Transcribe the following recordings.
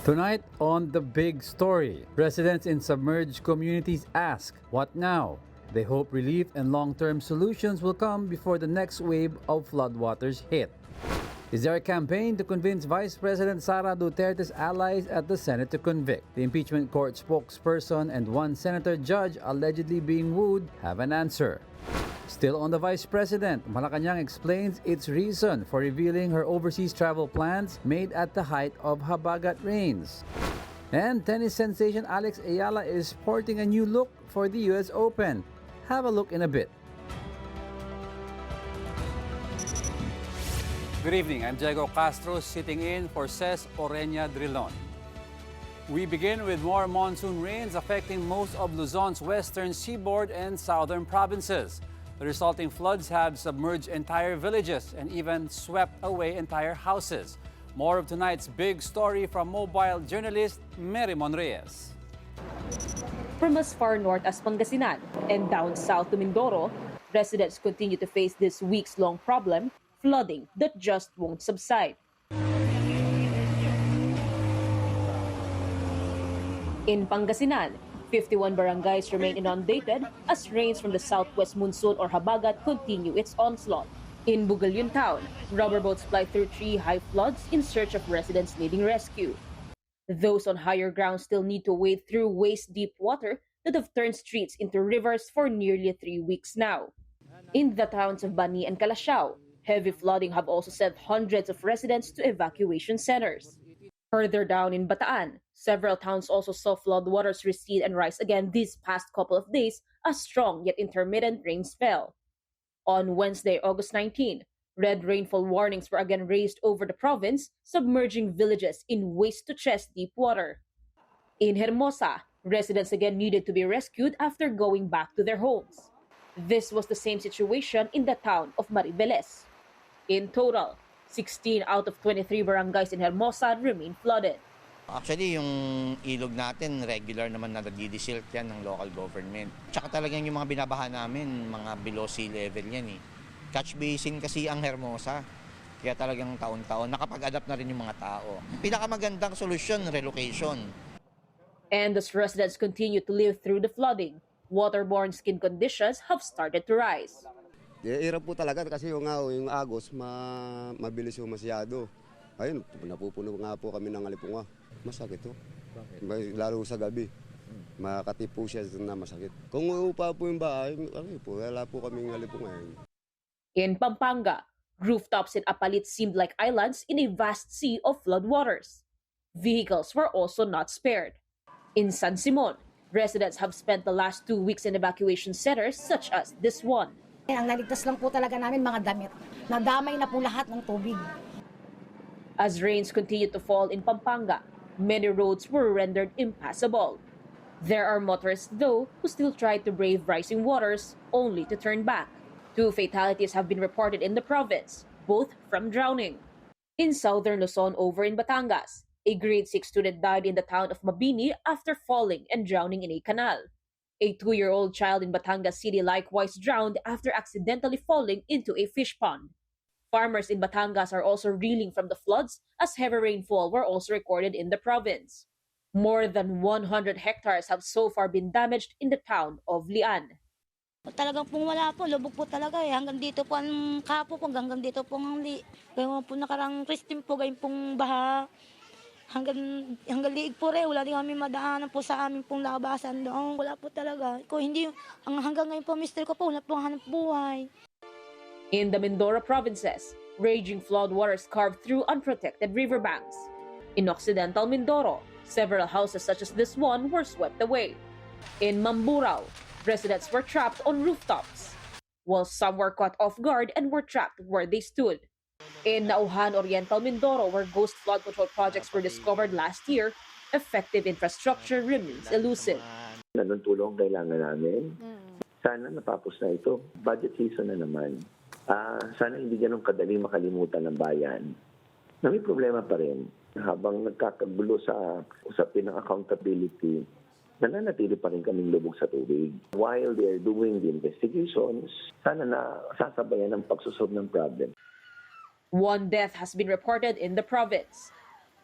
Tonight on The Big Story, residents in submerged communities ask, what now? They hope relief and long-term solutions will come before the next wave of floodwaters hit. Is there a campaign to convince Vice President Sara Duterte's allies at the Senate to convict? The impeachment court spokesperson and one senator judge allegedly being wooed have an answer. Still on the Vice President, Malacanang explains its reason for revealing her overseas travel plans made at the height of Habagat rains. And tennis sensation Alex Ayala is sporting a new look for the US Open. Have a look in a bit. Good evening, I'm Diego Castro sitting in for Ces Oreña-Drilon. We begin with more monsoon rains affecting most of Luzon's western seaboard and southern provinces. The resulting floods have submerged entire villages and even swept away entire houses. More of tonight's big story from mobile journalist Mary Monreyes. From as far north as Pangasinan and down south to Mindoro, residents continue to face this weeks-long problem, flooding that just won't subside. In Pangasinan, 51 barangays remain inundated as rains from the southwest monsoon or Habagat continue its onslaught. In Bugalyun town, rubber boats ply through 3 high floods in search of residents needing rescue. Those on higher ground still need to wade through waist-deep water that have turned streets into rivers for nearly 3 weeks now. In the towns of Bani and Calasiao, heavy flooding have also sent hundreds of residents to evacuation centers. Further down in Bataan, several towns also saw floodwaters recede and rise again these past couple of days as strong yet intermittent rains fell. On Wednesday, August 19, red rainfall warnings were again raised over the province, submerging villages in waist-to-chest deep water. In Hermosa, residents again needed to be rescued after going back to their homes. This was the same situation in the town of Maribeles. In total, 16 out of 23 barangays in Hermosa remain flooded. Actually, yung ilog natin, regular naman na nadidisilk yan ng local government. Tsaka talagang yung mga binabaha namin, mga below sea level yan eh. Catch basin kasi ang Hermosa. Kaya talagang taon-taon, nakapag-adapt na rin yung mga tao. Pinakamagandang solusyon, relocation. And as residents continue to live through the flooding, waterborne skin conditions have started to rise. Hirap po talaga kasi yung agos mabilis yung masyado. Ayun, napupuno nga po kami ng alipunga. Masakit to. Lalo sa gabi. Makati po siya na masakit. Kung upa po yung bahay, wala po kaming alipunga. In Pampanga, rooftops in Apalit seemed like islands in a vast sea of floodwaters. Vehicles were also not spared. In San Simon, residents have spent the last 2 weeks in evacuation centers such as this one. Ang naligtas lang po talaga namin mga damit. Nadamay na po lahat ng tubig. As rains continued to fall in Pampanga, many roads were rendered impassable. There are motorists, though, who still try to brave rising waters, only to turn back. 2 fatalities have been reported in the province, both from drowning. In southern Luzon over in Batangas, a grade 6 student died in the town of Mabini after falling and drowning in a canal. A 2-year-old child in Batangas City likewise drowned after accidentally falling into a fish pond. Farmers in Batangas are also reeling from the floods as heavy rainfall were also recorded in the province. More than 100 hectares have so far been damaged in the town of Lian. Talagang pong wala po, lubog po talaga eh. Hanggang dito po ang kapo po, hanggang dito po ang Kaya po nakarang Christine po, gayon pong baha. Hanggang liig po rin, wala din kami madaanan po sa aming pong labasan doon. Wala po talaga. Hanggang ngayon po, mister ko po, wala po hanap buhay. In the Mindoro provinces, raging floodwaters carved through unprotected riverbanks. In Occidental Mindoro, several houses such as this one were swept away. In Mamburao, residents were trapped on rooftops, while some were caught off guard and were trapped where they stood. In Nauhan, Oriental Mindoro, where ghost flood control projects were discovered last year, effective infrastructure remains elusive. Anong tulong kailangan namin? Sana natapos na ito. Budget season na naman. Sana hindi ganun kadaling makalimutan ng bayan na may problema pa rin. Habang nagkakagulo sa usapin ng accountability, nananatili pa rin kaming lubog sa tubig. While they're doing the investigations, sana na sasabayan ng pagsusolve ng problem. 1 death has been reported in the province.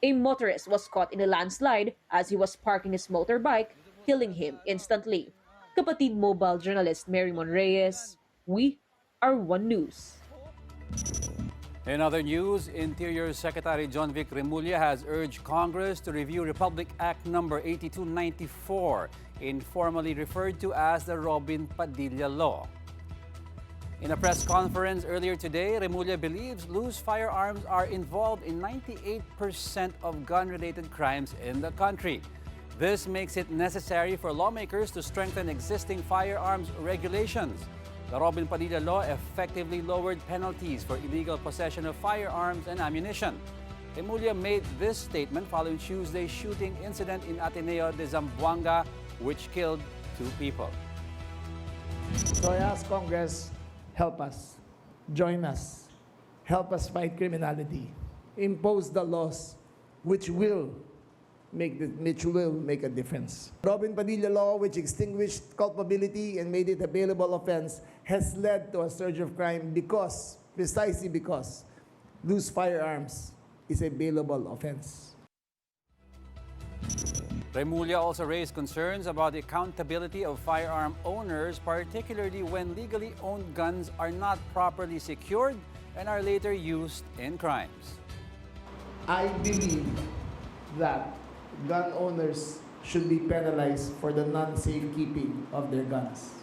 A motorist was caught in a landslide as he was parking his motorbike, killing him instantly. Kapatid Mobile journalist Mary Monreyes, we are One News. In other news, Interior Secretary John Vic Remulla has urged Congress to review Republic Act No. 8294, informally referred to as the Robin Padilla Law. In a press conference earlier today, Remulla believes loose firearms are involved in 98% of gun-related crimes in the country. This makes it necessary for lawmakers to strengthen existing firearms regulations. The Robin Padilla Law effectively lowered penalties for illegal possession of firearms and ammunition. Remulla made this statement following Tuesday's shooting incident in Ateneo de Zamboanga, which killed 2 people. So I ask Congress, help us, join us, help us fight criminality, impose the laws which will make a difference. Robin Padilla Law, which extinguished culpability and made it a bailable offense, has led to a surge of crime precisely because loose firearms is a bailable offense. Remulla also raised concerns about the accountability of firearm owners, particularly when legally owned guns are not properly secured and are later used in crimes. I believe that gun owners should be penalized for the non-safekeeping of their guns.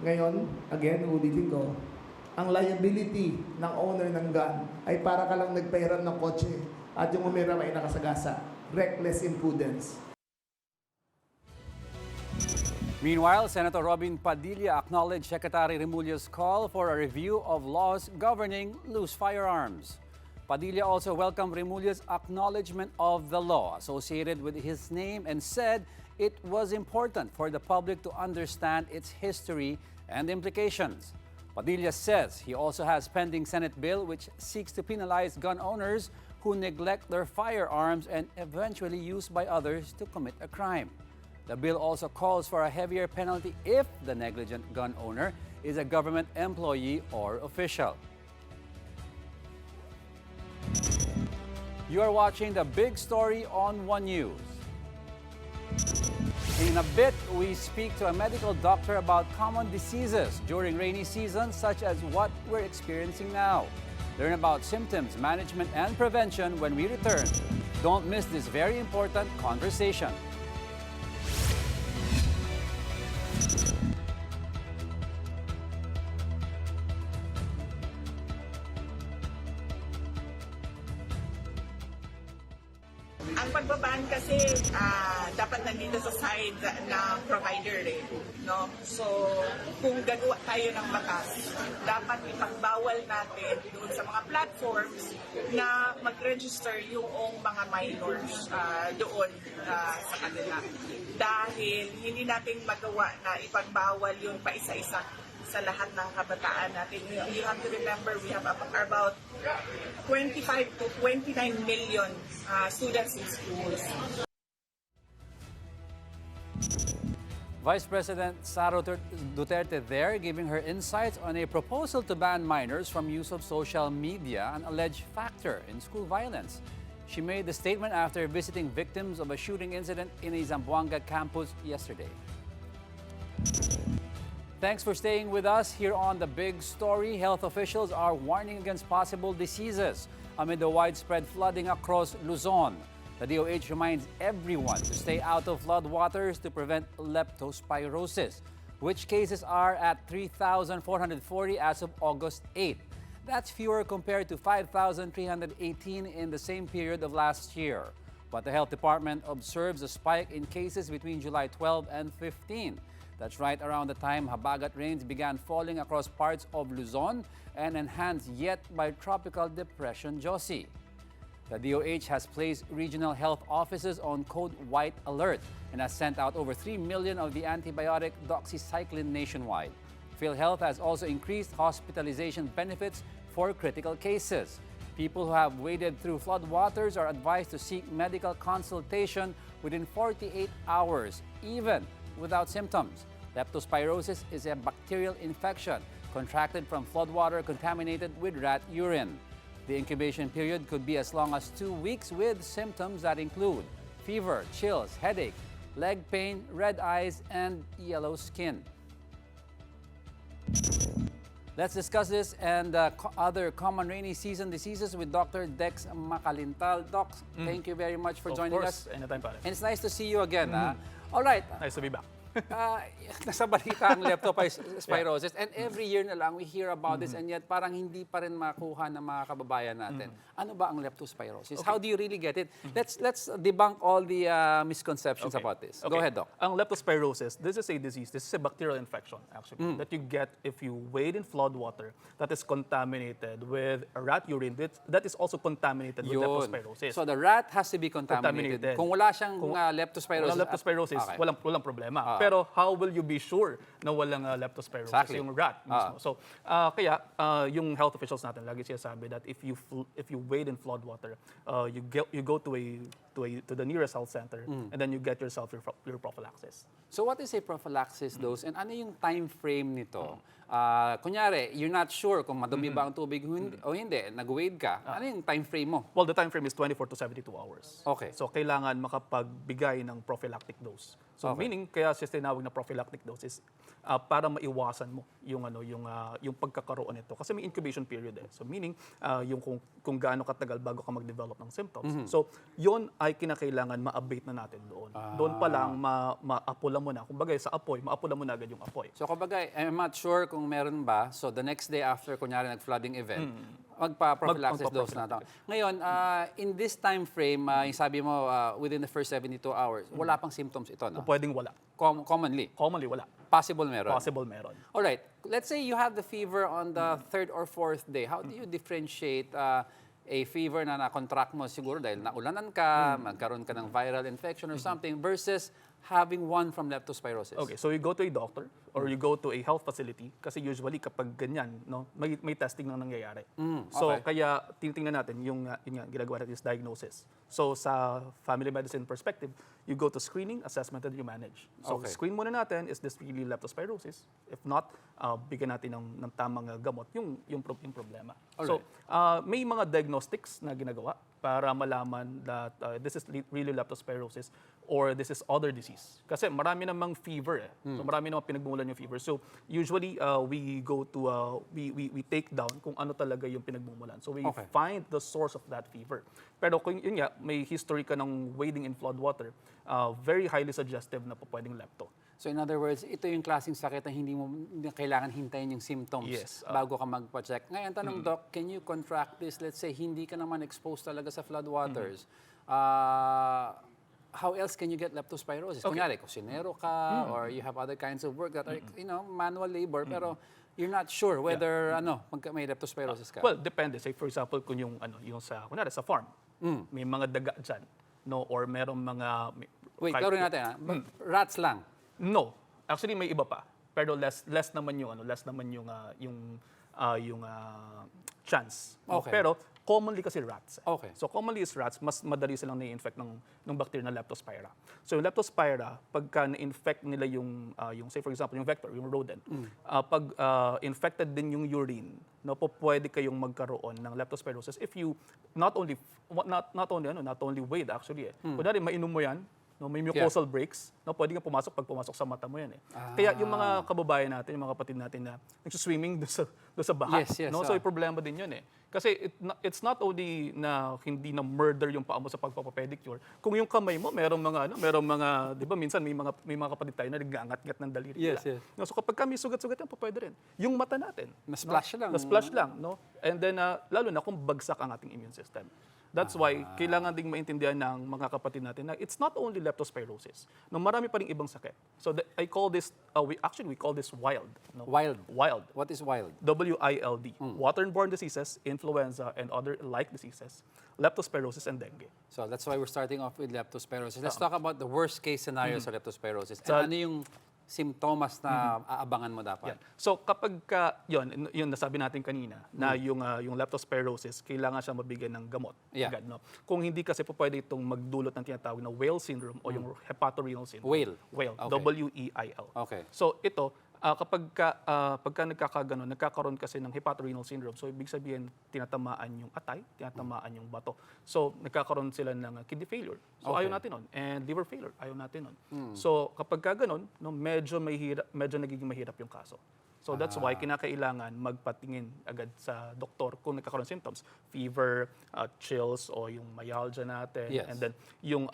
Ngayon, again, ulitin ko, ang liability ng owner ng gun ay para ka lang nagpahiram ng kotse at yung umiram ay nakasagasa. Reckless imprudence. Meanwhile, Senator Robin Padilla acknowledged Secretary Remulla's call for a review of laws governing loose firearms. Padilla also welcomed Remulla's acknowledgement of the law associated with his name and said it was important for the public to understand its history and implications. Padilla says he also has pending Senate bill which seeks to penalize gun owners who neglect their firearms and eventually used by others to commit a crime. The bill also calls for a heavier penalty if the negligent gun owner is a government employee or official. You are watching the big story on One News. In a bit, we speak to a medical doctor about common diseases during rainy season, such as what we're experiencing now. Learn about symptoms, management, and prevention when we return. Don't miss this very important conversation. Ang pagbabaan kasi dapat nandito sa side ng provider no? So kung gagawa tayo ng batas, dapat ipagbawal natin doon sa mga platforms na mag-register yung mga minors doon sa kanila. Dahil hindi natin magawa na ipagbawal yung paisa-isa sa lahat ng kabataan natin. You have to remember, we have about 25 to 29 million students in schools. Vice President Sara Duterte there giving her insights on a proposal to ban minors from use of social media, an alleged factor in school violence. She made the statement after visiting victims of a shooting incident in a Zamboanga campus yesterday. Thanks for staying with us here on The Big Story. Health officials are warning against possible diseases amid the widespread flooding across Luzon. The DOH reminds everyone to stay out of floodwaters to prevent leptospirosis, which cases are at 3,440 as of August 8. That's fewer compared to 5,318 in the same period of last year. But the Health Department observes a spike in cases between July 12 and 15. That's right around the time habagat rains began falling across parts of Luzon and enhanced yet by Tropical Depression Josie. The DOH has placed regional health offices on Code White Alert and has sent out over 3 million of the antibiotic doxycycline nationwide. PhilHealth has also increased hospitalization benefits for critical cases. People who have waded through floodwaters are advised to seek medical consultation within 48 hours, even without symptoms. Leptospirosis is a bacterial infection contracted from floodwater contaminated with rat urine. The incubation period could be as long as 2 weeks with symptoms that include fever, chills, headache, leg pain, red eyes, and yellow skin. Let's discuss this and other common rainy season diseases with Dr. Dex Macalintal. Doc, thank you very much for joining us. Anytime, pare. And it's nice to see you again. All right. Nice to be back. Nasa balita ang leptospirosis and every year na lang we hear about this and yet parang hindi pa rin makuha ng mga kababayan natin. Ano ba ang leptospirosis? How do you really get it? Let's debunk all the misconceptions about this. Go ahead, Doc. Ang leptospirosis, this is a disease, this is a bacterial infection actually that you get if you wade in flood water that is contaminated with rat urine that is also contaminated with leptospirosis. So the rat has to be contaminated. Kung wala siyang leptospirosis, walang leptospirosis, okay, walang problema. Pero how will you be sure na walang leptospirosis yung rat mismo? So kaya yung health officials natin lagi sinasabi that if you wade in flood water, you go to the nearest health center and then you get yourself your prophylaxis. So what is a prophylaxis dose and ano yung time frame nito? Kunyari, you're not sure kung madumi ba ang tubig o hindi, nag-wade ka, ano yung time frame mo? Well, the time frame is 24 to 72 hours. Okay. So kailangan makapagbigay ng prophylactic dose. So meaning kaya siya tinawag na prophylactic dose is para maiwasan mo yung yung pagkakaroon nito kasi may incubation period eh. So meaning yung kung gaano katagal bago ka mag-develop ng symptoms. So yon ay kinakailangan ma-abate na natin doon. Doon pa lang maapula mo na. Kumbaga sa apoy, maapula mo na agad yung apoy. So kumbaga, I'm not sure kung meron ba. So the next day after kunyari nag-flooding event, magpa-prophylaxis dose na ito. Ngayon, in this time frame, yung sabi mo within the first 72 hours, wala pang symptoms ito, no? Pwedeng wala. Commonly? Commonly, wala. Possible meron? Possible meron. All right. Let's say you have the fever on the third or fourth day. How do you differentiate a fever na na-contract mo siguro dahil naulanan ka, magkaroon ka ng viral infection or something versus having one from leptospirosis? Okay, so you go to a doctor or you go to a health facility kasi usually kapag ganyan, no, may testing na nangyayari. So kaya tinitingnan natin yung ginagawa natin is diagnosis. So sa family medicine perspective, you go to screening, assessment, and you manage. So screen muna natin, is this really leptospirosis? If not, bigyan natin ng tamang gamot yung problema. So may mga diagnostics na ginagawa para malaman that this is really leptospirosis or this is other disease. Kasi marami namang fever eh. So marami namang pinagmumulan yung fever. So usually we go to we take down kung ano talaga yung pinagmumulan. So we find the source of that fever. Pero kung yun nga, may history ka ng wading in flood water, very highly suggestive na po pwedeng lepto. So in other words, ito yung klaseng sakit na hindi mo kailangan hintayin yung symptoms bago ka magpa-check. Ngayon, tanong Doc, can you contract this? Let's say, hindi ka naman exposed talaga sa floodwaters. How else can you get leptospirosis? Kunyari, kusinero ka or you have other kinds of work that are, manual labor, pero you're not sure whether may leptospirosis ka. Well, depende. Say for example, kung yung kunyari sa farm, may mga daga dyan, no, or merong mga Wait, klaruhin natin rats lang. No, actually may iba pa. Pero less naman yung chance. Pero commonly kasi rats. So commonly is rats, mas madali silang na-infect ng bacteria na Leptospira. So yung Leptospira, pagka na-infect nila yung say for example yung vector, yung rodent, pag infected din yung urine, no, pwede kayong magkaroon ng leptospirosis if you not only wade actually eh. Kunwari mainom mo yan, no, may mucosal breaks, no, pwede nga pumasok pag pumasok sa mata mo yan eh. Kaya yung mga kababayan natin, yung mga kapatid natin na nagsuswimming doon sa baha, no, so yung problema din yun eh. Kasi it's not only na hindi na murder yung paa mo sa pagpapapedicure, kung yung kamay mo merong mga 'di ba minsan may mga kapatid tayo na nag-aangat-ngat ng daliri nila. No, so kapag kami sugat-sugat yan, pwede rin. Yung mata natin, na-splash lang. Na-splash lang, no? And then lalo na kung bagsak ang ating immune system. That's why kailangan ding maintindihan ng mga kapatid natin na it's not only leptospirosis. No, marami pa ring ibang sakit. So I call this we call this wild. No? Wild. What is wild? WILD. Waterborne diseases, influenza, and other like diseases, leptospirosis and dengue. So that's why we're starting off with leptospirosis. Let's talk about the worst case scenario sa leptospirosis. And ano yung simptomas na aabangan mo dapat? So kapag yun nasabi natin kanina na yung leptospirosis, kailangan siya mabigyan ng gamot agad, no? Kung hindi kasi pwede itong magdulot ng tinatawag na whale syndrome o yung hepatorenal syndrome. Whale. Okay. WEIL. Okay. So ito Pagka nagkakaroon kasi ng hepatorenal syndrome, so ibig sabihin, tinatamaan yung atay, tinatamaan yung bato. So, nagkakaroon sila ng kidney failure. So, ayaw natin nun. And liver failure, ayaw natin nun. So, kapag ganun, no, medyo nagiging mahirap yung kaso. So, that's why kinakailangan magpatingin agad sa doktor kung nagkakaroon symptoms. Fever, chills, o yung myalgia natin. Yes. And then, yung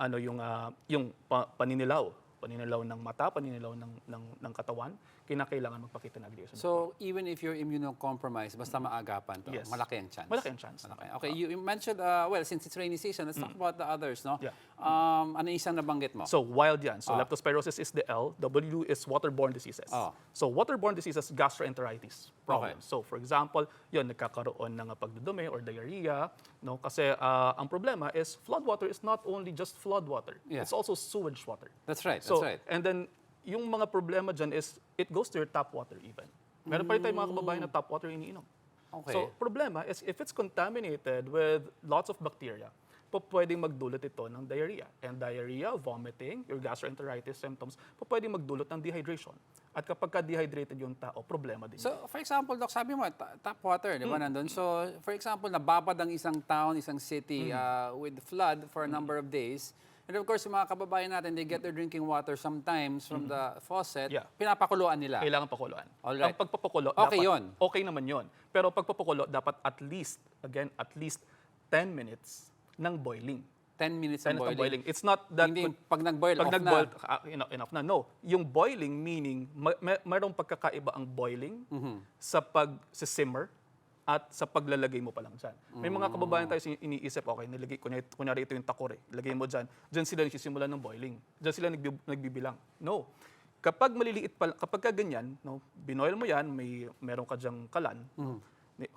paninilaw ng mata, paninilaw ng katawan, kinakailangan magpakita na agad. So, even if you're immunocompromised, basta maagapan to, Yes. malaki ang chance. Malaki ang chance. Malaki. Okay, you mentioned, well, since it's rainy season, let's talk about the others, no? Yeah. Ano isang nabanggit mo? So, wild yan. So, leptospirosis is the L. W is waterborne diseases. So, waterborne diseases, gastroenteritis problems. So, for example, yun, nagkakaroon ng pagdudumi or diarrhea. No? Kasi ang problema is floodwater is not only just floodwater. Yeah. It's also sewage water. That's right, So, that's right. and then, yung mga problema dyan is, it goes to your tap water even. Meron pa rin tayong mga kababayan na tap water iniinom. Okay. So, problema is, if it's contaminated with lots of bacteria, pwedeng magdulot ito ng diarrhea. And diarrhea, vomiting, your gastroenteritis symptoms, pwedeng magdulot ng dehydration. At kapag ka-dehydrated yung tao, problema din. So, for example, Doc, sabi mo, tap water, di ba, nandun? So, for example, nababad ang isang town, isang city with flood for a number of days. And of course, yung mga kababayan natin, they get their drinking water sometimes from the faucet. Yeah. Pinapakuluan nila. Kailangan pakuluan. Alright. Ang pagpapakulo, Okay dapat, yun. Okay naman yun. Pero pagpapakulo, dapat at least 10 minutes ng boiling. 10 minutes 10 ng minutes boiling. It's not that... Hindi, pag nag-boil, off nag-boil, na. enough na. No. Yung boiling, meaning, mayroong pagkakaiba ang boiling sa pag-simmer at sa paglalagay mo pa lang dyan. May mga kababayan tayo iniisip, okay, nilagay, kunyari ito yung takore, lagay mo dyan sila nagsisimula ng boiling. Dyan sila nagbibilang. No. Kapag maliliit pa, kapag ka ganyan, no, binoil mo yan, meron ka dyang kalan.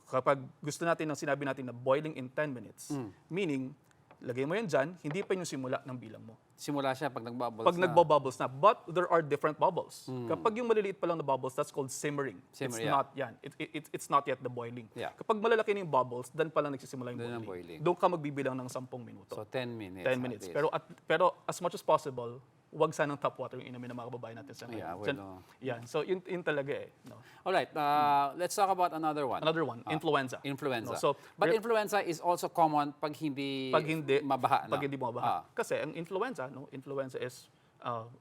Kapag gusto natin, sinabi natin na boiling in 10 minutes, meaning, lagay mo yan dyan, hindi pa yung simula ng bilang mo. Simula siya pag nagbubbles Pag nagbubbles na. But there are different bubbles. Kapag yung maliliit pa lang na bubbles, that's called simmering. It's not yan. It's not yet the boiling. Yeah. Kapag malalaki na yung bubbles, dan pa lang nagsisimula yung boiling. Doon ka magbibilang ng 10 minuto. So, 10 minutes. 10 minutes. Pero as much as possible, wag sanang tap water yung inumin ng mga kababayan natin sa ngayon. Yan. So, yun talaga eh. No? Alright, let's talk about another one. Another one, influenza. Influenza. No? So, but influenza is also common pag hindi mabaha. Pag hindi mabaha. Kasi ang influenza, no? Influenza is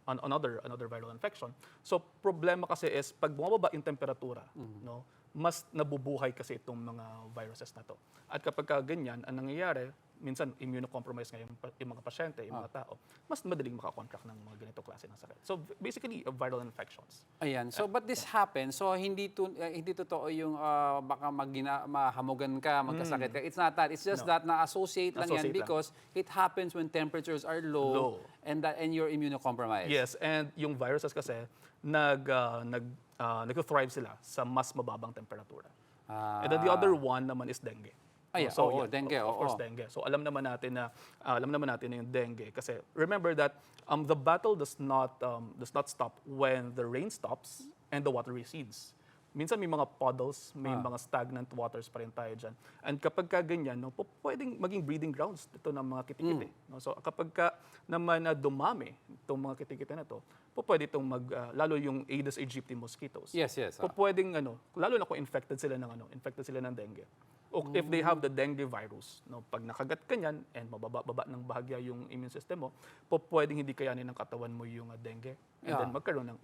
another viral infection. So, problema kasi is pag bumababa yung temperatura, no? Mas nabubuhay kasi itong mga viruses na to. At kapag ganyan, ang nangyayari, minsan immunocompromised ngayon yung mga pasyente, yung mga tao, mas madaling makakontract ng mga ganito klase ng sakit. So basically, viral infections. Ayan. So but this happens. So hindi totoo yung baka mahamugan ka, magkasakit ka. It's not that. It's just that na-associate lang yan because it happens when temperatures are low. And you're immunocompromised. Yes, and yung viruses kasi nag-thrive sila sa mas mababang temperatura. And then the other one naman is dengue. Dengue. Of course, dengue. So alam naman natin na yung dengue kasi remember that the battle does not stop when the rain stops and the water recedes. Minsan may mga puddles, may mga stagnant waters pa rin tayo dyan. And kapag ganyan, no, pwedeng maging breeding grounds dito ng mga kitikite. No? So kapag naman dumami itong mga kitikite na to, pwede itong lalo yung Aedes aegypti mosquitoes. Yes. Pwedeng lalo na kung infected sila ng dengue. O if they have the dengue virus, no, pag nakagat ka niyan and mababa ng bahagya yung immune system mo, pwedeng hindi kayanin ng katawan mo yung dengue. And then magkaroon ng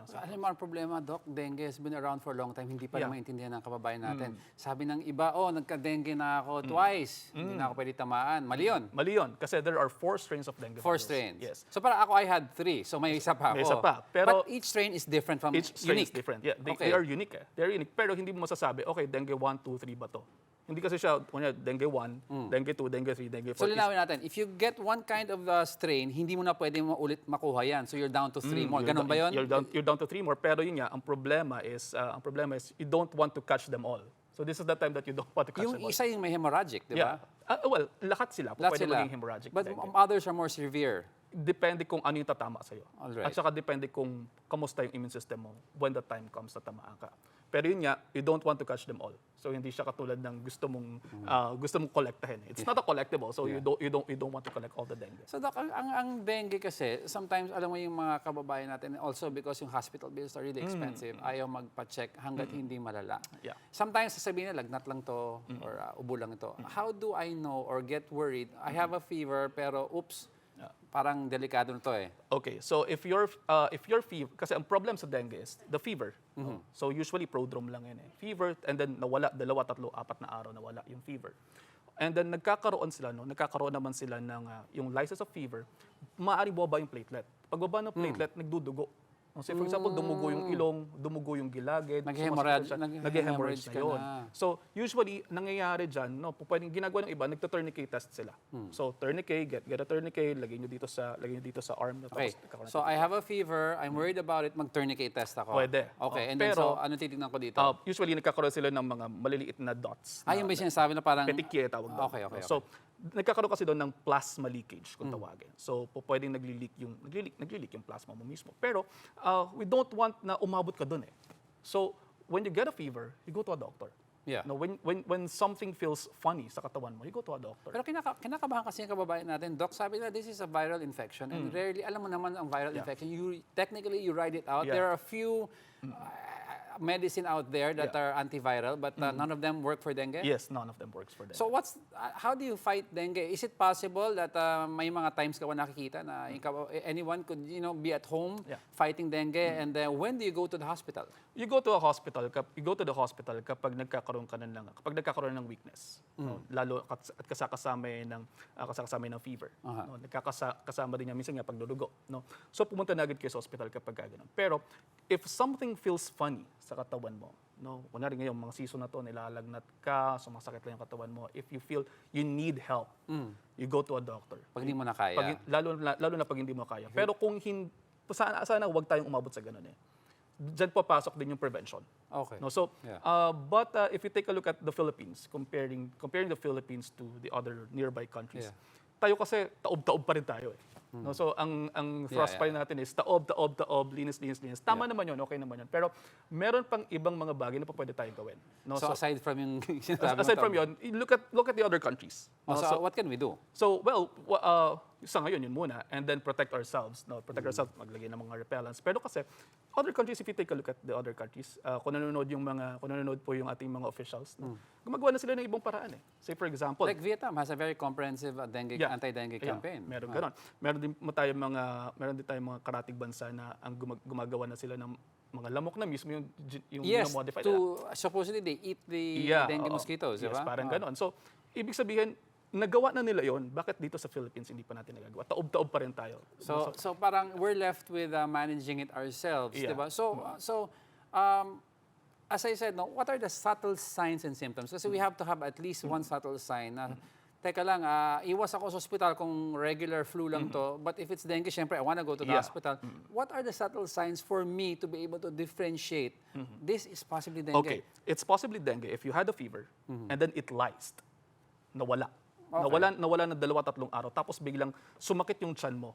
sakit. Alam mo ang problema, Doc, dengue has been around for a long time, hindi pa maintindihan ng kababayan natin. Sabi ng iba, nagka-dengue na ako twice, hindi na ako pwede tamaan. Mali yun. Kasi there are 4 strains of dengue 4 virus. strains. Yes. So para ako, I had 3. So may isa pa ako. May isa pa. Pero but each strain is different from each strain unique. is different. Yeah, they are unique. They're unique. Pero hindi mo masasabi, okay, dengue 1, 2, 3 ba to? Hindi kasi siya, dengue 1, dengue 2, dengue 3, dengue 4. So linawin natin, if you get one kind of the strain, hindi mo na pwede ulit makuha yan. So you're down to 3 more. Ganun ba yun? You're down to 3 more. Pero yun nga, ang problema is you don't want to catch them all. So this is the time that you don't want to catch them all. Yung isa yung may hemorrhagic, di ba? Well, lahat sila. Pwede maging hemorrhagic. But others are more severe. Depende kung ano yung tatama sa'yo. Alright. At saka depende kung kamusta yung immune system mo when the time comes na tamaan ka. Pero yun nga, you don't want to catch them all. So hindi siya katulad ng gusto mong kolektahin. It's not a collectible, so you don't want to collect all the dengue. So Doc, ang dengue kasi, sometimes alam mo yung mga kababayan natin, also because yung hospital bills are really expensive, ayaw magpa-check hanggat hindi malala. Yeah. Sometimes sasabihin na lagnat lang to or ubo lang ito. How do I know or get worried? I have a fever pero oops, parang delikado na to eh. Okay, so if your fever, kasi ang problem sa dengue is the fever. No? So usually prodrome lang yun eh. Fever, and then nawala, 2, 3, 4 na araw nawala yung fever. And then nagkakaroon naman sila ng yung lysis of fever, maaaring bumaba yung platelet. Pag baba ng platelet, nagdudugo. So for example, dumugo yung ilong, dumugo yung gilagid, Nag-hemorrhage nag-hemorrhage ka na yun. na. So usually, nangyayari dyan, no, pwedeng ginagawa ng iba, nagto-tourniquet test sila. So tourniquet, get a tourniquet, lagay nyo dito sa arm. Okay, so I have a fever, I'm worried about it, mag-tourniquet test ako. Pwede. Okay, and then so ano titignan ko dito? Usually, nagkakaroon sila ng mga maliliit na dots. Yung may sinasabi na parang... Petechiae tawag doon. Okay. So, nagkakaroon kasi doon ng plasma leakage, kung tawagin. So, pwedeng naglileak yung plasma mo mismo. Pero, we don't want na umabot ka doon eh. So, when you get a fever, you go to a doctor. Yeah. No, when something feels funny sa katawan mo, you go to a doctor. Pero kinakabahan kasi yung kababayan natin, Doc, sabi na this is a viral infection and rarely, alam mo naman ang viral infection, technically you ride it out. Yeah. There are a few medicine out there that are antiviral, but none of them work for dengue? Yes, none of them works for dengue. So how do you fight dengue? Is it possible that may mga times ka nakikita na anyone could be at home fighting dengue and then when do you go to the hospital? You go to the hospital kapag nagkakaroon ng weakness. No? Lalo at kasama ng fever. No? Kasama din niya minsan nga pagdudugo, no? So pumunta na agad kayo sa hospital kapag gano'n. Pero if something feels funny sa katawan mo, no? Kunwari ngayon mga season na to, nilalagnat ka, sumasakit lang yung katawan mo. If you feel you need help, you go to a doctor. Pag hindi mo na kaya. Lalo na pag hindi mo kaya. Pero kung sana huwag tayong umabot sa ganun eh. Diyan papasok din yung prevention. Okay. No, so, but if you take a look at the Philippines, comparing the Philippines to the other nearby countries, tayo kasi taob-taob pa rin tayo eh. No, so ang thrust pa rin natin is taob, linis. Tama naman yun, okay naman yun. Pero meron pang ibang mga bagay na pa pwede tayong gawin. No, so aside from yung aside from yun, look at the other countries. No, so what can we do? So sa ngayon yun muna, and then protect ourselves. No, maglagay ng mga repellents. Pero kasi other countries, if you take a look at the other countries, kung nanonood po yung ating mga officials, gumagawa na sila ng ibang paraan eh. Say for example, like Vietnam has a very comprehensive anti-dengue campaign. Meron ganon. Meron din tayong mga karatig bansa na ang gumagawa na sila ng mga lamok na mismo yung modify nila. Supposedly they eat the dengue mosquitoes, yes, diba? Parang ganon. So, ibig sabihin, nagawa na nila yon. Bakit dito sa Philippines hindi pa natin nagagawa? Taob-taob pa rin tayo. So parang we're left with managing it ourselves, diba? So as I said, no, what are the subtle signs and symptoms? Kasi we have to have at least one subtle sign na, teka lang, iwas ako sa hospital kung regular flu lang to, but if it's dengue, syempre, I want to go to the hospital. What are the subtle signs for me to be able to differentiate this is possibly dengue? Okay, it's possibly dengue if you had a fever and then it lysed. Nawala. Okay. Nawala na 2-3 araw, tapos biglang sumakit yung tiyan mo.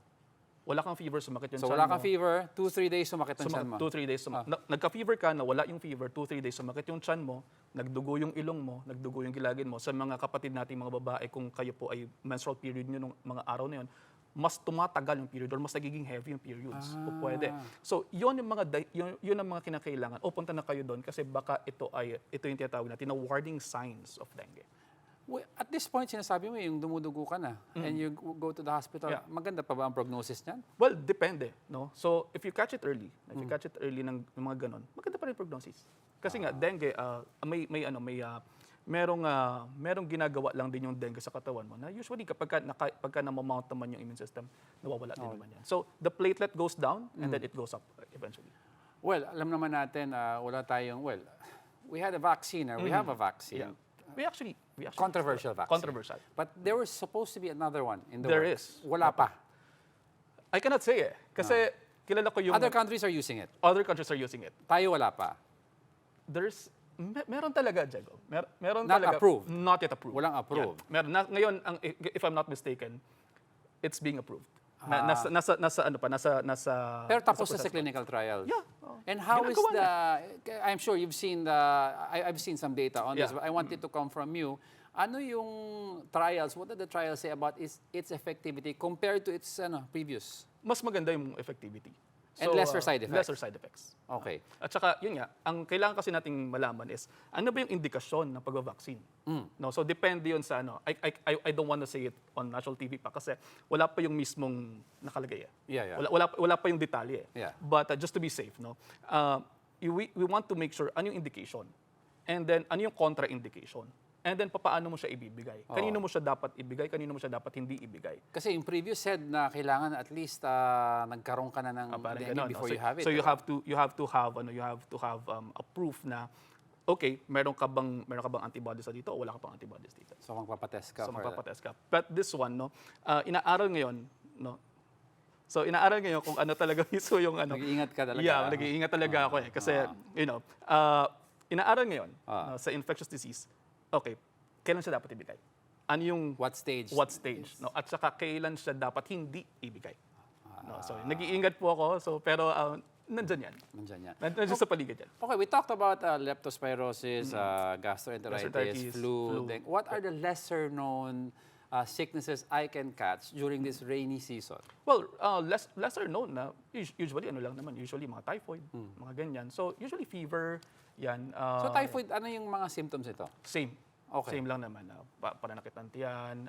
Wala kang fever, sumakit yung tiyan mo. So wala kang fever, 2-3 days sumakit yung tiyan mo. 2-3 days nagka-fever ka, nawala yung fever, 2-3 days sumakit yung tiyan mo, nagdugo yung ilong mo, nagdugo yung gilagid mo. Sa mga kapatid nating mga babae, kung kayo po ay menstrual period nyo nung mga araw na yun, mas tumatagal yung period or mas nagiging heavy yung periods. O pwede. So, yun ang mga kinakailangan. O punta na kayo doon kasi baka ito yung tinatawag natin na warning signs of dengue. At this point, sinasabi mo yung dumudugo ka na and you go to the hospital. Maganda pa ba ang prognosis niyan? Well, depende. No? So, if you catch it early, ng mga ganon, maganda pa rin prognosis. Kasi nga, dengue, merong ginagawa lang din yung dengue sa katawan mo na usually kapag na-mount naman yung immune system, nawawala din naman yan. So, the platelet goes down and then it goes up eventually. Well, alam naman natin, we had a vaccine or we have a vaccine. Yeah. We actually controversial vaccine. Controversial. But there was supposed to be another one in the There works. is. Wala pa. I cannot say eh. Kasi kilala ko yung... Other countries are using it. Other countries are using it. Tayo wala pa. Meron talaga, Diego. Meron Not talaga. approved. Not yet approved. Walang approved. Yeah. Meron. Ngayon, if I'm not mistaken, it's being approved. Nasa Pero tapos na sa clinical trials. Yeah. And how is ginagawa I'm sure you've seen I've seen some data on this, Yeah. but I want it to come from you. Ano yung trials? What did the trials say about its effectivity compared to its previous? Mas maganda yung effectivity. And lesser side effects? Lesser side effects. Okay. At saka, yun nga, ang kailangan kasi nating malaman is, ano ba yung indikasyon ng pag-vaccine? No? So, depende yun sa I don't want to say it on national TV pa kasi wala pa yung mismong nakalagay. Yeah. Wala pa yung detalye. Yeah. But just to be safe, no? We want to make sure ano yung indication. And then, ano yung contraindication. And then, papaano mo siya ibibigay? Kanino mo siya dapat ibigay? Kanino mo siya dapat hindi ibigay? Kasi yung previous said na kailangan at least nagkaroon ka na ng Parang dengue ganon, no? before you have it. So you have to have a proof na okay, meron ka bang antibodies dito o wala ka pang antibodies dito? So magpapatest ka. So magpapatest ka. But this one, no, inaaral ngayon, no. So inaaral ngayon kung ano talaga mismo yung Nag-iingat ka talaga. Yeah, nag-iingat talaga ako kasi inaaral ngayon sa infectious disease. Okay, kailan siya dapat ibigay? Ano yung What stage? What stage, no? At saka kailan siya dapat hindi ibigay. No, so nag-iingat po ako, pero nandyan yan. Nandyan sa paligid yan. Okay, we talked about leptospirosis, gastroenteritis, flu. Dengue. What are the lesser known sicknesses I can catch during this rainy season? Well, lesser known na usually usually mga typhoid, mga ganyan. So usually fever, yan. So typhoid, ano yung mga symptoms ito? Same. Okay. Same lang naman. Pananakit ng tiyan,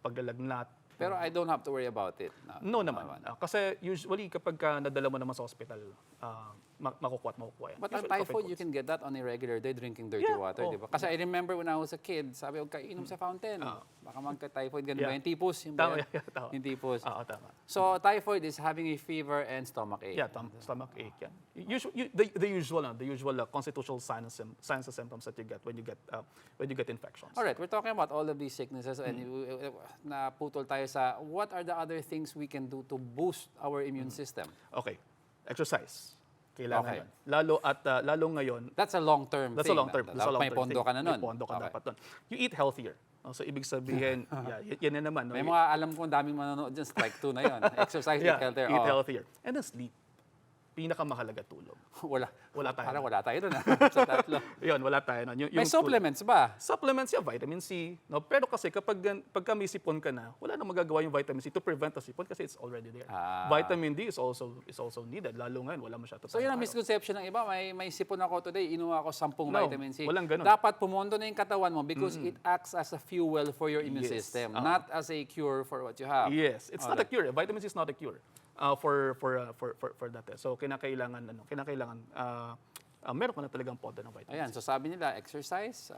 paglalagnat. Pero I don't have to worry about it. No naman. Kasi usually kapag nadala mo naman sa hospital, makukuha yan. But on Usually, typhoid, you can get that on a regular day drinking dirty water, di ba? Kasi I remember when I was a kid, sabi ko, kainom sa fountain. Baka magka-typhoid, ganun ba? Yung tipos. Tama. Yung tipos. Oo, tama. So typhoid is having a fever and stomach ache. Yeah, stomach ache yan. The usual constitutional signs and symptoms that you get when you get infections. All right, we're talking about all of these sicknesses and naputol tayo sa what are the other things we can do to boost our immune system? Okay, exercise. Kailangan Okay. yun. Lalo ngayon. That's a long-term That's thing. a long-term. May pondo ka na nun. May pondo ka dapat nun. You eat healthier. So, ibig sabihin, yan na naman. No? May mga alam kong daming manonood dyan, strike 2 na yun. Exercise, eat healthier. Eat healthier. And then sleep. Pinakamahalaga tulog. Wala tayo. Parang wala tayo doon sa tatlo. Yun, wala tayo nun. May supplements ba? Supplements, vitamin C. No? Pero kasi kapag may sipon ka na, wala nang magagawa yung vitamin C to prevent the sipon kasi it's already there. Vitamin D is also needed. Lalo ngayon, wala masyado. So yun ang misconception ng iba. May sipon ako today, inuha ako 10 vitamin C. Walang ganun. Dapat pumondo na yung katawan mo because it acts as a fuel for your immune system, not as a cure for what you have. Yes, it's not a cure. Vitamin C is not a cure for that. So kinakailangan meron ka na talagang pondo ng vitamin C. Ayan, so sabi nila exercise,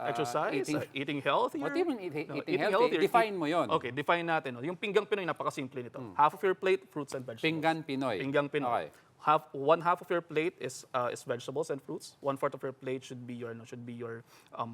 eating healthier. What do you mean eating healthy? Define mo yon. Okay, define natin. Yung pinggang Pinoy, napakasimple nito. Half of your plate, fruits and vegetables. Pinggan Pinoy. Pinggang Pinoy. Okay. One half of your plate is vegetables and fruits. 1/4 of your plate should be your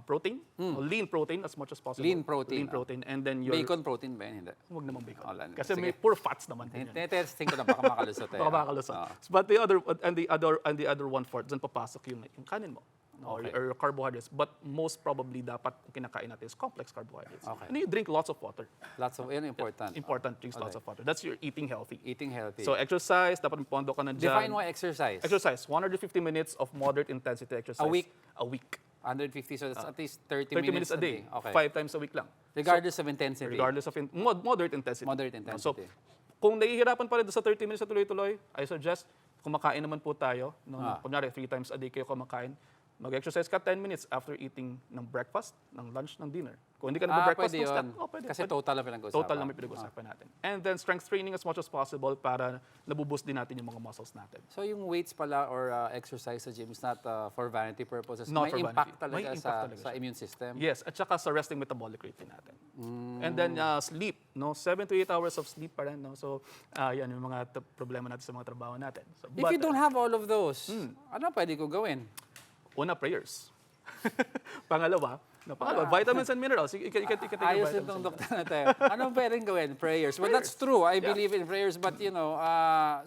protein, lean protein as much as possible. Lean protein. And then your Bacon protein ba yun? Hindi. Huwag naman bacon. Kasi Sige. may poor fats naman din yan. Testing ko lang, baka makalusot eh. Baka makalusot. But the other 1/4, dyan papasok yung kanin mo. Okay. Or carbohydrates. But most probably dapat kung kinakain natin is complex carbohydrates. Okay. And you drink lots of water. Yun important. Important, drinks lots of water. That's your eating healthy. Eating healthy. So exercise, dapat may pondo ka na dyan. Define mo exercise. Exercise, 150 minutes of moderate intensity exercise. A week? A week. 150, so that's at least 30 minutes a day. Okay. 5 times a week lang. Regardless of intensity. Regardless of moderate intensity. Moderate intensity. So, kung nahihirapan pa rin sa 30 minutes na tuloy-tuloy, I suggest, kumakain naman po tayo. Kunyari, 3 times a day kayo kumakain. Mag-exercise ka 10 minutes after eating ng breakfast, ng lunch, ng dinner. Kung hindi ka nag-breakfast, pwede yun. Pwede. Kasi total lang pinag-usapan. Total lang may pinag-usapan natin. And then strength training as much as possible para nabuboost din natin yung mga muscles natin. So yung weights pala or exercise sa gym is not for vanity purposes. Not may for impact vanity. talaga May impact talaga sa siya. immune system. Yes, at saka sa resting metabolic rate din natin. And then sleep, 7 to 8 hours of sleep pa rin. So yan yung mga problema natin sa mga trabaho natin. So, If you don't have all of those, ano pwede ko gawin? Una, prayers. Pangalawa, No, pangalawa, vitamins and minerals. You can take your Ayos vitamins itong and doktor na tayo. Anong pwedeng gawin? Prayers. Well, that's true. I believe in prayers. But,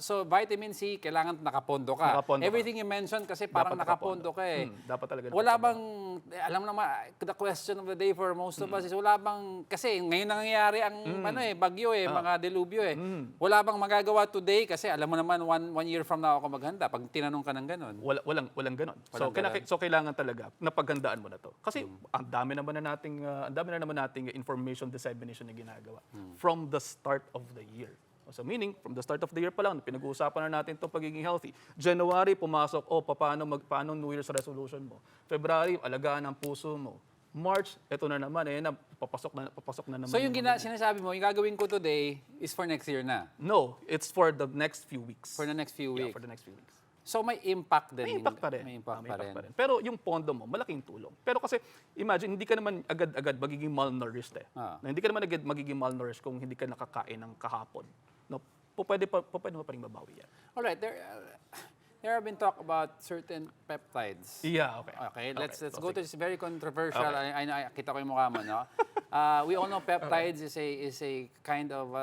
so vitamin C, kailangan nakapondo ka. Nakapondo ka. Everything you mentioned kasi parang Dapat nakapondo ka eh. Dapat talaga Wala nakapondo. bang, alam naman, the question of the day for most of us is, wala bang, kasi ngayon nangyayari ang bagyo mga delubyo Wala bang magagawa today? Kasi alam mo naman, one year from now ako maghanda pag tinanong ka ng ganun. Walang ganon. So kailangan talaga napaghandaan mo na to. Kasi ang dami naman na nating information dissemination na ginagawa from the start of the year. So meaning, from the start of the year pa lang, pinag-uusapan na natin itong pagiging healthy. January, pumasok, paano New Year's resolution mo? February, alagaan ang puso mo. March, ito na naman, papasok na naman. So yung sinasabi mo, yung gagawin ko today is for next year na? No, it's for the next few weeks. For the next few weeks? Yeah, for the next few weeks. So may impact din? May impact pa rin. May impact pa rin. Pero yung pondo mo, malaking tulong. Pero kasi, imagine, hindi ka naman agad-agad magiging malnourished Na hindi ka naman agad magiging malnourished kung hindi ka nakakain ng kahapon. No? Pwede mo pa rin mabawi yan. Alright, there have been talk about certain peptides. Yeah, okay. Let's go to this very controversial. Okay. I kita ko yung mukha mo, no? We all know peptides is a kind of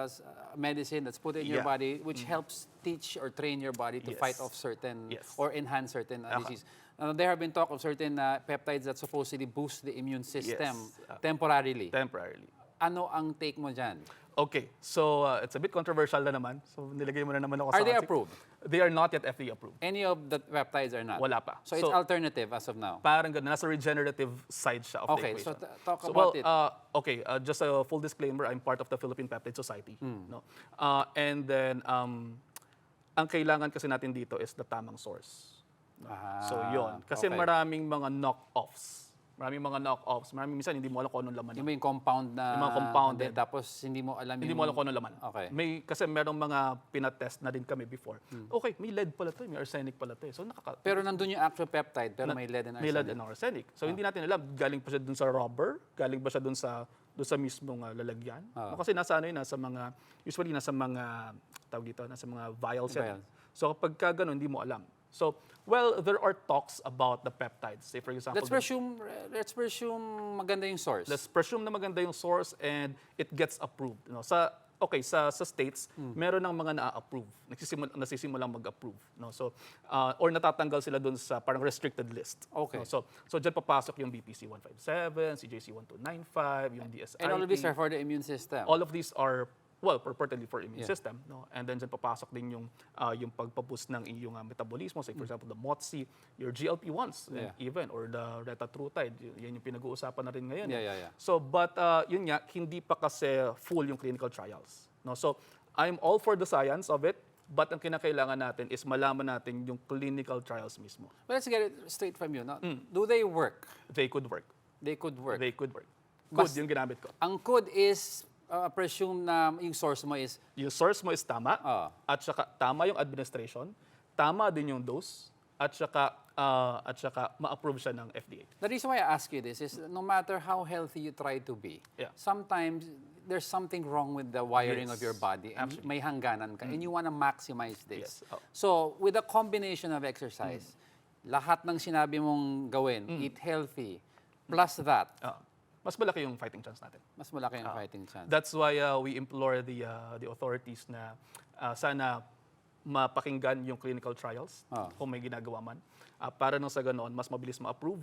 medicine that's put in your body which helps teach or train your body to fight off certain or enhance certain disease. There have been talk of certain peptides that supposedly boost the immune system temporarily. Ano ang take mo dyan? Okay, so it's a bit controversial na naman. So nilagay mo na naman ako sa Are they approved? They are not yet FDA approved. Any of the peptides are not? Wala pa. So it's alternative as of now? Parang ganun, nasa regenerative side siya of the equation. Okay, so talk about it. Just a full disclaimer, I'm part of the Philippine Peptide Society. No? And then, ang kailangan kasi natin dito is the tamang source. No? So yun. Kasi maraming mga knock-offs. Maraming minsan hindi mo alam kung anong laman. Yung may compound na... Yung mga compounded. Tapos hindi mo alam Hindi mo alam kung anong laman. Okay. Kasi merong mga pinatest na din kami before. Okay, may lead pala to, may arsenic pala to. So pero nandun yung actual peptide, pero may lead and arsenic. May lead and arsenic. So hindi natin alam, galing pa siya dun sa rubber, galing ba siya dun sa mismong lalagyan. Kasi nasa usually nasa mga, tawag dito, nasa mga vials yan. So kapag ganun, hindi mo alam. So, there are talks about the peptides. Say, for example... Let's presume maganda yung source. Let's presume na maganda yung source and it gets approved. No? Sa States, meron ng mga na-approve. Nasisimulang mag-approve. No? So, or natatanggal sila dun sa parang restricted list. Okay. No? So dyan papasok yung BPC 157, CJC 1295, yung DSIT. And all of these are for the immune system? All of these are purportedly for immune system, no? And then dyan papasok din yung pagpaboost ng iyong metabolismo, say for example the MOTS, your GLP-1s, even or the retatrutide, yan yung pinag-uusapan na rin ngayon. So but yun nga, hindi pa kasi full yung clinical trials, no? So I'm all for the science of it, but ang kinakailangan natin is malaman natin yung clinical trials mismo. Well, let's get it straight from you, no? Do they work? They could work. They could work. Could yung ginamit ko. Ang could is presume na yung source mo is... Yung source mo is tama, at saka tama yung administration, tama din yung dose, at saka ma-approve siya ng FDA. The reason why I ask you this is no matter how healthy you try to be, sometimes there's something wrong with the wiring of your body and may hangganan ka and you want to maximize this. So with a combination of exercise, lahat ng sinabi mong gawin, eat healthy, plus that, mas malaki yung fighting chance natin. Mas malaki yung fighting chance. That's why we implore the authorities na sana mapakinggan yung clinical trials kung may ginagawa man. Para nang sa ganoon, mas mabilis ma-approve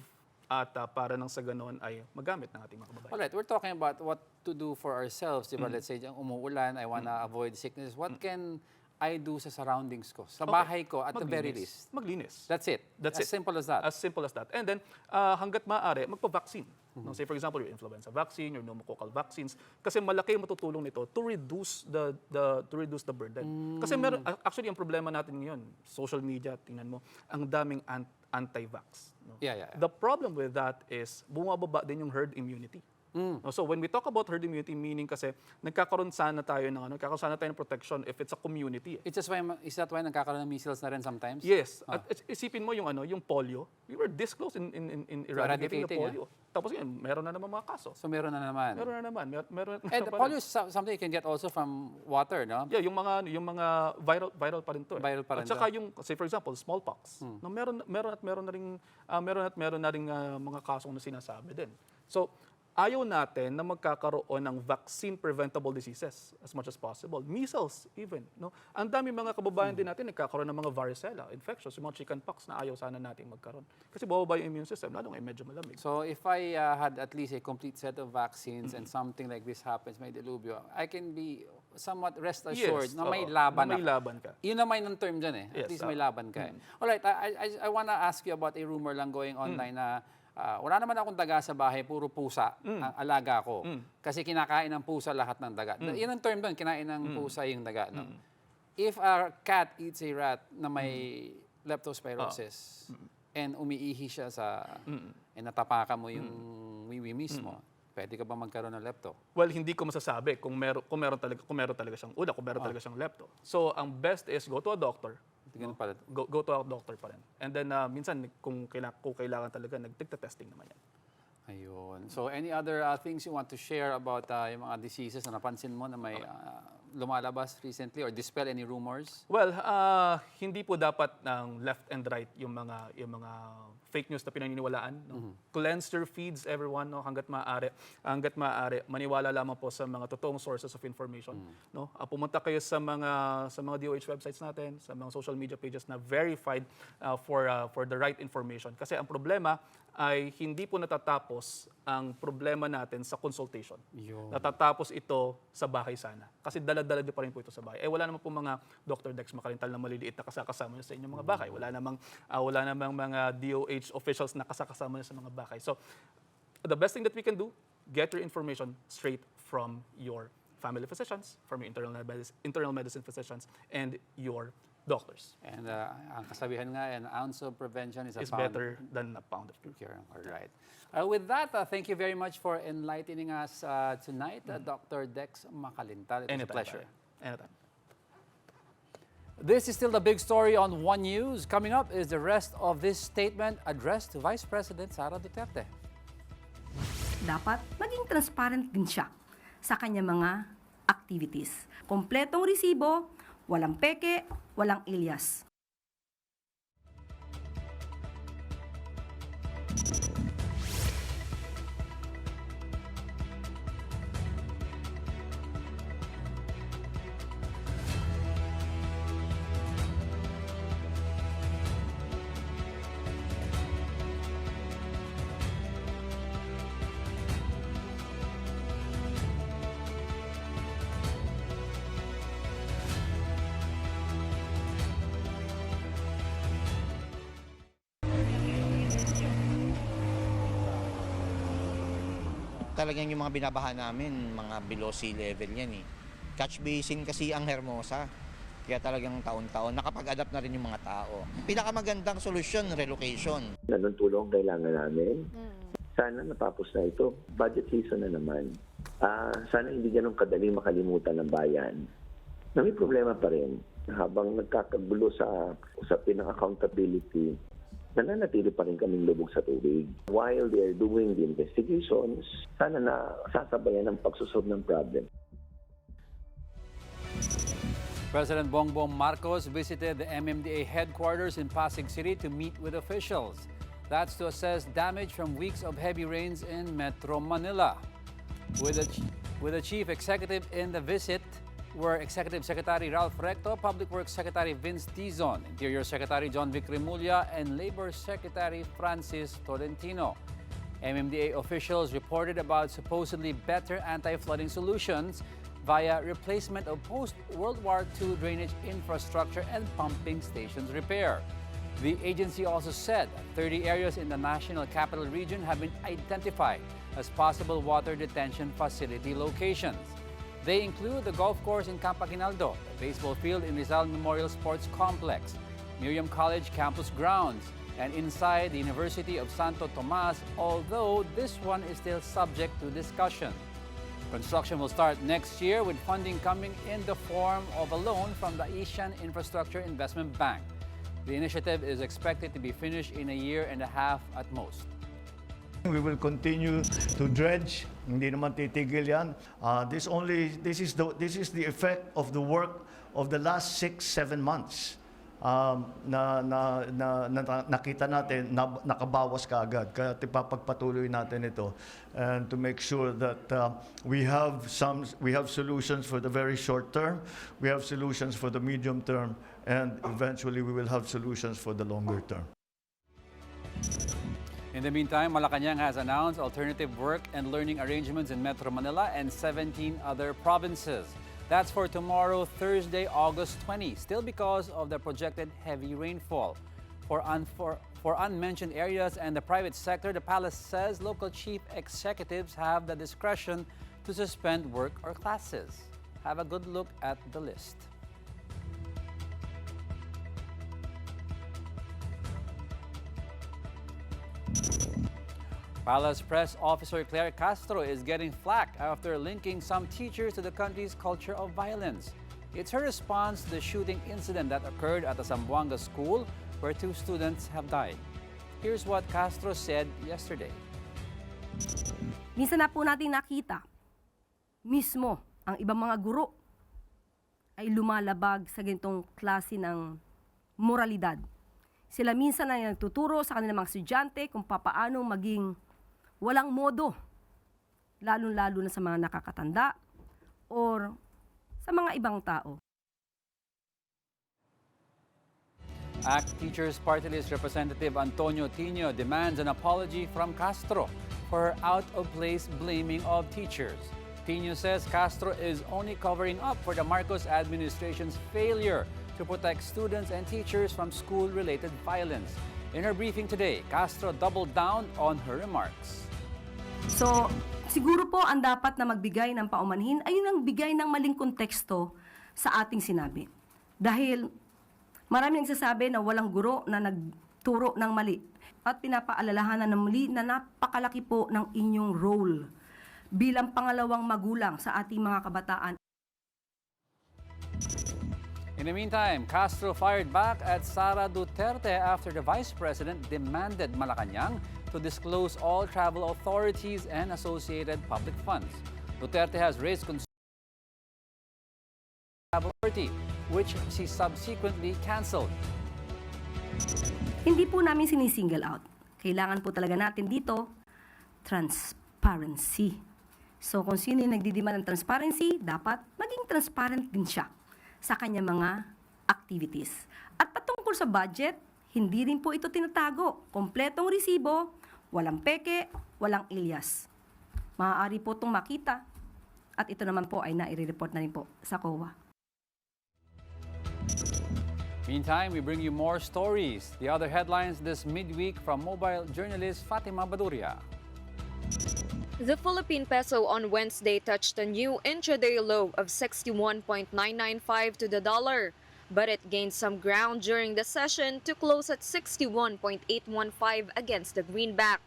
at para nang sa ganoon ay magamit ng ating mga kababayan. Alright, we're talking about what to do for ourselves. Diba? Let's say, umuulan, I wanna avoid sickness. What can I do sa surroundings ko? Sa bahay ko, at the very least. Maglinis. That's it. As simple as that. As simple as that. And then, hanggat maaari, magpa-vaccine. No, say for example, your influenza vaccine, your pneumococcal vaccines, kasi malaki yung matutulong nito to reduce the burden. Kasi meron, actually, ang problema natin ngayon, social media, tingnan mo, ang daming anti-vax. No? The problem with that is, bumababa din yung herd immunity. So when we talk about herd immunity, meaning kasi nagkakaroon sana tayo ng protection if it's a community. Is that why nagkakaroon ng measles na rin sometimes? Yes. At isipin mo yung polio, we were this close in eradicating the polio. Tapos yun, meron na naman mga kaso. So meron na naman. And the polio is something you can get also from water, no? Yeah, yung mga viral pa rin to. Viral pa rin. At saka yung, say for example, smallpox. No, meron na ring mga kasong na sinasabi din. So, ayaw natin na magkakaroon ng vaccine-preventable diseases as much as possible. Measles even. No? Ang dami mga kababayan din natin nagkakaroon ng mga varicella, infectious, yung mga chickenpox na ayaw sana natin magkaroon. Kasi bababa yung immune system, lalo ngayon medyo malamig. So if I had at least a complete set of vaccines and something like this happens, may delubyo, I can be somewhat rest assured na may laban na may laban ka. Yun naman yung term dyan eh. At Yes, least may laban ka eh. Alright, I wanna ask you about a rumor lang going online na wala naman akong daga sa bahay, puro pusa ang alaga ko. Kasi kinakain ng pusa lahat ng daga. Yan ang term doon, kinain ng pusa yung daga. No? If a cat eats a rat na may leptospirosis and umiihi siya sa, and natapakan mo yung wiwi mismo, pwede ka ba magkaroon ng lepto? Well, hindi ko masasabi kung meron talaga siyang ulo, kung meron talaga siyang lepto. So, ang best is go to a doctor. Go to a doctor pa rin. And then, minsan, kung kailangan talaga, nagtigta-testing naman yan. Ayun. So, any other things you want to share about yung mga diseases na napansin mo na may lumalabas recently or dispel any rumors? Well, hindi po dapat ng left and right yung mga fake news na pinaniniwalaan. No? Cleanse your feeds, everyone, no? hanggat maaari, maniwala lamang po sa mga totoong sources of information. No? Pumunta kayo sa mga DOH websites natin, sa mga social media pages na verified for the right information. Kasi ang problema ay hindi po natatapos ang problema natin sa consultation. Natatapos ito sa bahay sana. Kasi dala-dala pa rin po ito sa bahay. Wala naman po mga Dr. Dex Makalintal na maliliit na kasakasama nyo sa inyong mga bahay. Wala namang mga DOH officials na kasakasama nyo sa mga bahay. So, the best thing that we can do, get your information straight from your family physicians, from your internal medicine physicians, and your doctors. And ang kasabihan nga, an ounce of prevention is better than a pound of cure. All right. With that, thank you very much for enlightening us tonight, Dr. Dex Makalintal. It was a pleasure. Anytime. This is still the big story on One News. Coming up is the rest of this statement addressed to Vice President Sara Duterte. Dapat maging transparent din siya sa kanyang mga activities. Kompletong resibo, walang peke, walang ilyas. Talagang yung mga binabaha namin, mga below sea level yan eh. Catch basin kasi ang Hermosa. Kaya talagang taon-taon, nakapag-adapt na rin yung mga tao. Pinakamagandang solusyon, relocation. Anong tulong kailangan namin? Sana natapos na ito. Budget season na naman. Sana hindi ganun kadali makalimutan ng bayan na may problema pa rin habang nagkakagulo sa usapin ng accountability. Nananatili pa rin kaming lubog sa tubig. While they are doing the investigations, sana na sasabayan ang pagsusolve ng problem. President Bongbong Marcos visited the MMDA headquarters in Pasig City to meet with officials. That's to assess damage from weeks of heavy rains in Metro Manila. With the chief executive in the visit were Executive Secretary Ralph Recto, Public Works Secretary Vince Dizon, Interior Secretary John Vic Remulla, and Labor Secretary Francis Tolentino. MMDA officials reported about supposedly better anti-flooding solutions via replacement of post-World War II drainage infrastructure and pumping stations repair. The agency also said 30 areas in the National Capital Region have been identified as possible water detention facility locations. They include the golf course in Camp Aguinaldo, the baseball field in Rizal Memorial Sports Complex, Miriam College campus grounds, and inside the University of Santo Tomas, although this one is still subject to discussion. Construction will start next year with funding coming in the form of a loan from the Asian Infrastructure Investment Bank. The initiative is expected to be finished in a year and a half at most. We will continue to dredge. Hindi naman titigil yan. This is the effect of the work of the last 6-7 months. nakita natin na nakabawas kaagad. Kaya ipapagpatuloy natin ito and to make sure that we have solutions for the very short term, we have solutions for the medium term, and eventually we will have solutions for the longer term. In the meantime, Malacanang has announced alternative work and learning arrangements in Metro Manila and 17 other provinces. That's for tomorrow, Thursday, August 20, still because of the projected heavy rainfall. For unmentioned areas and the private sector, the palace says local chief executives have the discretion to suspend work or classes. Have a good look at the list. Palace Press Officer Claire Castro is getting flack after linking some teachers to the country's culture of violence. It's her response to the shooting incident that occurred at a Zamboanga school where 2 students have died. Here's what Castro said yesterday. Minsan na po natin nakita, mismo ang ibang mga guro ay lumalabag sa ganitong klase ng moralidad. Sila minsan ay nagtuturo sa kanilang mga estudyante kung papaano maging walang modo, lalong-lalo na sa mga nakakatanda or sa mga ibang tao. ACT Teachers Party List Representative Antonio Tino demands an apology from Castro for her out-of-place blaming of teachers. Tino says Castro is only covering up for the Marcos administration's failure to protect students and teachers from school-related violence. In her briefing today, Castro doubled down on her remarks. So, siguro po ang dapat na magbigay ng paumanhin ay yung bigay ng maling konteksto sa ating sinabi. Dahil marami nagsasabi na walang guro na nagturo ng mali at pinapaalalahanan ng muli na napakalaki po ng inyong role bilang pangalawang magulang sa ating mga kabataan. In the meantime, Castro fired back at Sara Duterte after the Vice President demanded Malacanang to disclose all travel authorities and associated public funds. Duterte has raised concerns about travel authority, which she subsequently canceled. Hindi po namin sinisingle out. Kailangan po talaga natin dito transparency. So kung sino yung nagdidemand ng transparency, dapat maging transparent din siya sa kanya mga activities. At patungkol sa budget, hindi rin po ito tinatago. Kompletong resibo, walang peke, walang alias. Maaari po itong makita. At ito naman po ay nai-report na rin po sa COA. Meantime, we bring you more stories. The other headlines this midweek from mobile journalist Fatima Baduria. The Philippine peso on Wednesday touched a new intraday low of 61.995 to the dollar, but it gained some ground during the session to close at 61.815 against the greenback.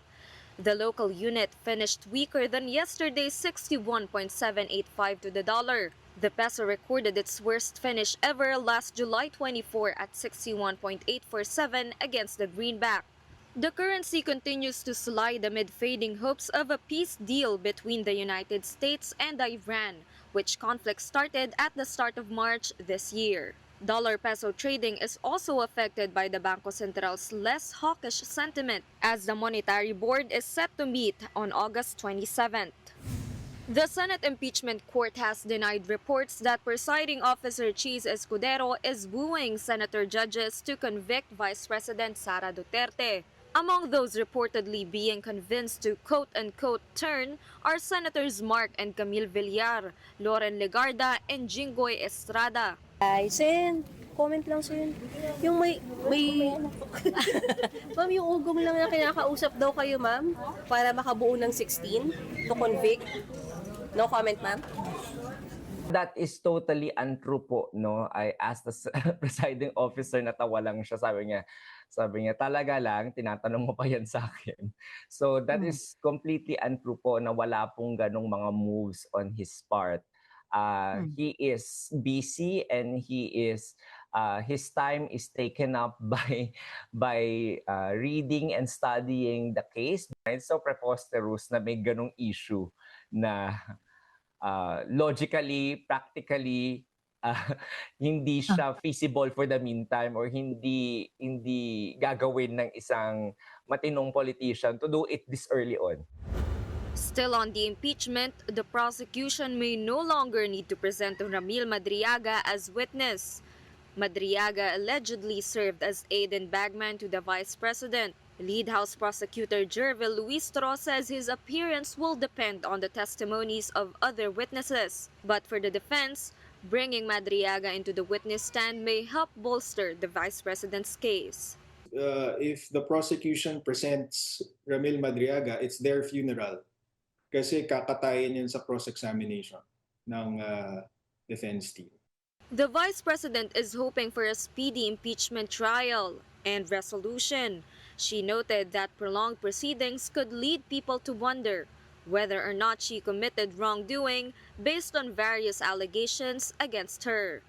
The local unit finished weaker than yesterday's 61.785 to the dollar. The peso recorded its worst finish ever last July 24 at 61.847 against the greenback. The currency continues to slide amid fading hopes of a peace deal between the United States and Iran, which conflict started at the start of March this year. Dollar-peso trading is also affected by the Bangko Central's less hawkish sentiment, as the Monetary Board is set to meet on August 27th. The Senate Impeachment Court has denied reports that presiding officer Cheese Escudero is wooing senator judges to convict Vice President Sara Duterte. Among those reportedly being convinced to quote-unquote turn are Senators Mark and Camille Villar, Loren Legarda, and Jinggoy Estrada. Ay, Sen, comment lang Sen. Yung may ma'am, yung ugong lang na kinakausap daw kayo, ma'am, para makabuo ng 16 to convict. No comment, ma'am? That is totally untrue po, no? I asked the presiding officer, natawa lang siya, sabi niya, talaga lang, tinatanong mo pa yan sa akin. So that is completely untrue po na wala pong ganong mga moves on his part. He is busy and his time is taken up by reading and studying the case. It's so preposterous na may ganong issue na logically, practically, hindi siya feasible for the meantime or hindi gagawin ng isang matinong politician to do it this early on. Still on the impeachment, the prosecution may no longer need to present Ramil Madriaga as witness. Madriaga allegedly served as aide and bagman to the vice president. Lead House Prosecutor Jervil Luistro says his appearance will depend on the testimonies of other witnesses. But for the defense, bringing Madriaga into the witness stand may help bolster the vice president's case. If the prosecution presents Ramil Madriaga, it's their funeral. Kasi kakatayin yan sa cross-examination ng defense team. The vice president is hoping for a speedy impeachment trial and resolution. She noted that prolonged proceedings could lead people to wonder whether or not she committed wrongdoing based on various allegations against her.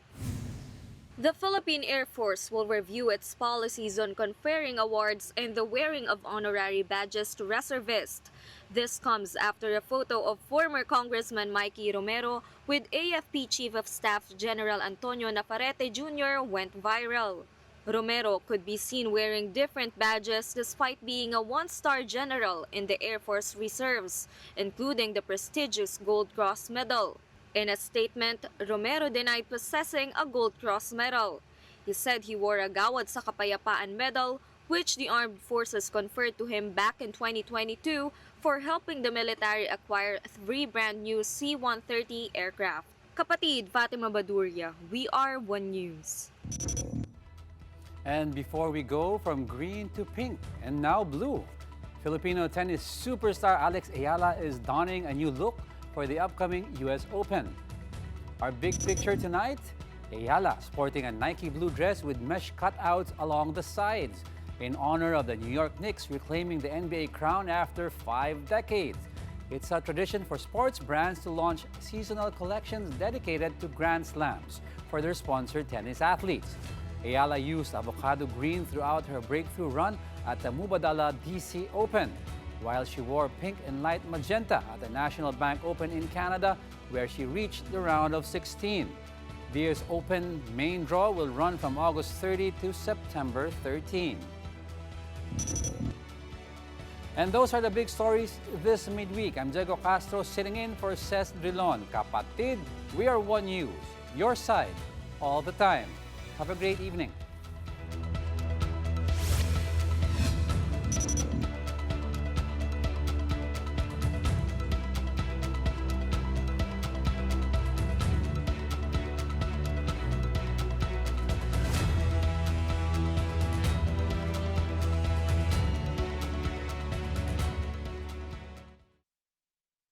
The Philippine Air Force will review its policies on conferring awards and the wearing of honorary badges to reservists. This comes after a photo of former Congressman Mikey Romero with AFP Chief of Staff General Antonio Navarrete Jr. went viral. Romero could be seen wearing different badges despite being a one-star general in the Air Force Reserves, including the prestigious Gold Cross Medal. In a statement, Romero denied possessing a Gold Cross medal. He said he wore a Gawad sa Kapayapaan medal, which the armed forces conferred to him back in 2022 for helping the military acquire 3 brand new C-130 aircraft. Kapatid Fatima Baduria, we are One News. And before we go from green to pink and now blue, Filipino tennis superstar Alex Ayala is donning a new look for the upcoming US Open. Our big picture tonight, Ayala sporting a Nike blue dress with mesh cutouts along the sides in honor of the New York Knicks reclaiming the NBA crown after 5 decades. It's a tradition for sports brands to launch seasonal collections dedicated to Grand Slams for their sponsored tennis athletes. Ayala used avocado green throughout her breakthrough run at the Mubadala DC Open, while she wore pink and light magenta at the National Bank Open in Canada, where she reached the round of 16. The year's Open main draw will run from August 30 to September 13. And those are the big stories this midweek. I'm Diego Castro sitting in for Ces Oreña-Drilon. Kapatid, we are One News, your side, all the time. Have a great evening.